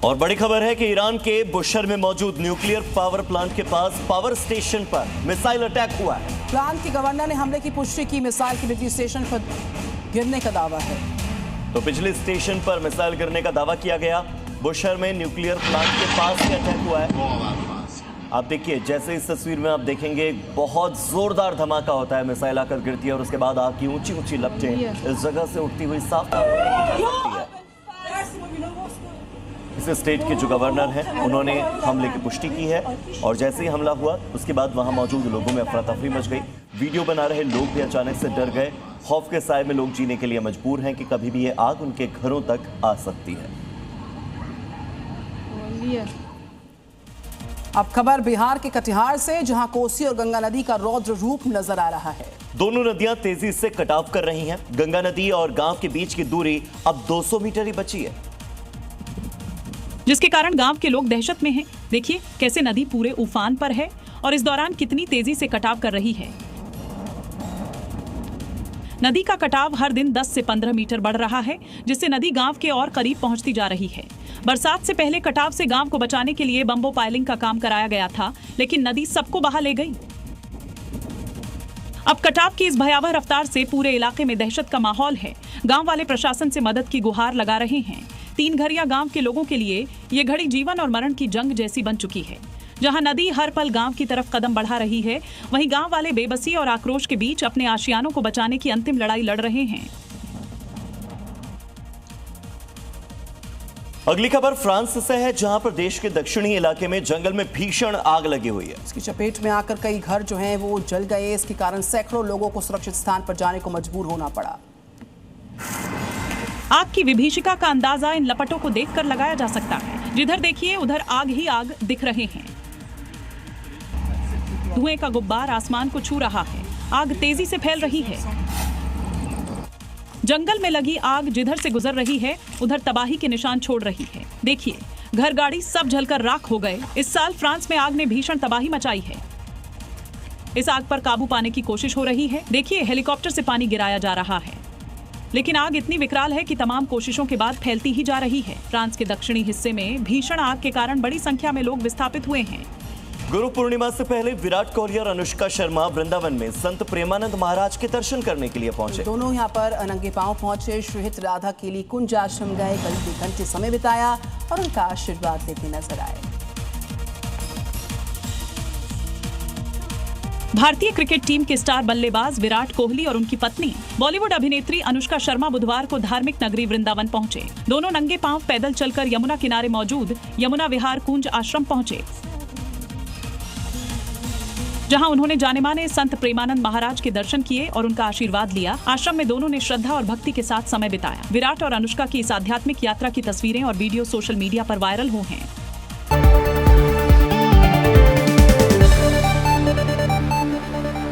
और बड़ी खबर है कि ईरान के बुशर में मौजूद न्यूक्लियर पावर प्लांट के पास पावर स्टेशन पर मिसाइल अटैक हुआ है। प्लांट के गवर्नर ने हमले की पुष्टि की। मिसाइल के बिजली स्टेशन पर गिरने का दावा है। तो बिजली स्टेशन पर मिसाइल गिरने का दावा किया गया। बुशर में न्यूक्लियर प्लांट के पास ही अटैक हुआ है। आप देखिए, जैसे इस तस्वीर में आप देखेंगे बहुत जोरदार धमाका होता है, मिसाइल आकर गिरती है और उसके बाद आग की ऊंची ऊंची लपटें इस जगह से उठती हुई साफ सकती है। इस स्टेट के जो गवर्नर हैं उन्होंने हमले की पुष्टि की है और जैसे ही हमला हुआ उसके बाद वहां मौजूद लोगों में अफरा तफरी मच गई। वीडियो बना रहे लोग भी अचानक से डर गए। खौफ के साए में लोग जीने के लिए मजबूर हैं कि कभी भी ये आग उनके घरों तक आ सकती है। अब खबर बिहार के कटिहार से, जहां कोसी और गंगा नदी का रौद्र रूप नजर आ रहा है। दोनों नदियां तेजी से कटाव कर रही हैं। गंगा नदी और गांव के बीच की दूरी अब 200 मीटर ही बची है, जिसके कारण गांव के लोग दहशत में हैं। देखिए कैसे नदी पूरे उफान पर है और इस दौरान कितनी तेजी से कटाव कर रही है। नदी का कटाव हर दिन 10 से 15 मीटर बढ़ रहा है, जिससे नदी गांव के और करीब पहुंचती जा रही है। बरसात से पहले कटाव से गांव को बचाने के लिए बम्बो पाइलिंग का काम कराया गया था, लेकिन नदी सबको बहा ले गई। अब कटाव की इस भयावह रफ्तार से पूरे इलाके में दहशत का माहौल है। गांव वाले प्रशासन से मदद की गुहार लगा रहे हैं। 3 घरिया गांव के लोगों के लिए ये घड़ी जीवन और मरण की जंग जैसी बन चुकी है। जहां नदी हर पल गांव की तरफ कदम बढ़ा रही है, वहीं गांव वाले बेबसी और आक्रोश के बीच अपने आशियानों को बचाने की अंतिम लड़ाई लड़ रहे हैं। अगली खबर फ्रांस से है, जहां पर देश के दक्षिणी इलाके में जंगल में भीषण आग लगी हुई है। इसकी चपेट में आकर कई घर जो हैं वो जल गए। इसके कारण सैकड़ों लोगों को सुरक्षित स्थान पर जाने को मजबूर होना पड़ा। आग की विभीषिका का अंदाजा इन लपटों को देखकर लगाया जा सकता है। जिधर देखिए उधर आग ही आग दिख रहे हैं। धुएं का गुब्बार आसमान को छू रहा है। आग तेजी से फैल रही है। जंगल में लगी आग जिधर से गुजर रही है उधर तबाही के निशान छोड़ रही है। देखिए घर गाड़ी सब जलकर राख हो गए। इस साल फ्रांस में आग ने भीषण तबाही मचाई है। इस आग पर काबू पाने की कोशिश हो रही है। देखिए हेलीकॉप्टर से पानी गिराया जा रहा है, लेकिन आग इतनी विकराल है कि तमाम कोशिशों के बाद फैलती ही जा रही है। फ्रांस के दक्षिणी हिस्से में भीषण आग के कारण बड़ी संख्या में लोग विस्थापित हुए हैं। गुरु पूर्णिमा से पहले विराट कोहली और अनुष्का शर्मा वृंदावन में संत प्रेमानंद महाराज के दर्शन करने के लिए पहुंचे। दोनों यहां पर नंगे पांव पहुंचे। श्रीहित राधा केली कुंज आश्रम गए, करीब 1 घंटे समय बिताया और उनका आशीर्वाद लेते नजर आए। भारतीय क्रिकेट टीम के स्टार बल्लेबाज विराट कोहली और उनकी पत्नी बॉलीवुड अभिनेत्री अनुष्का शर्मा बुधवार को धार्मिक नगरी वृंदावन पहुंचे। दोनों नंगे पांव पैदल चलकर यमुना किनारे मौजूद यमुना विहार कुंज आश्रम पहुंचे, जहां उन्होंने जाने-माने संत प्रेमानंद महाराज के दर्शन किए और उनका आशीर्वाद लिया। आश्रम में दोनों ने श्रद्धा और भक्ति के साथ समय बिताया। विराट और अनुष्का की इस आध्यात्मिक यात्रा की तस्वीरें और वीडियो सोशल मीडिया पर वायरल हुए हैं।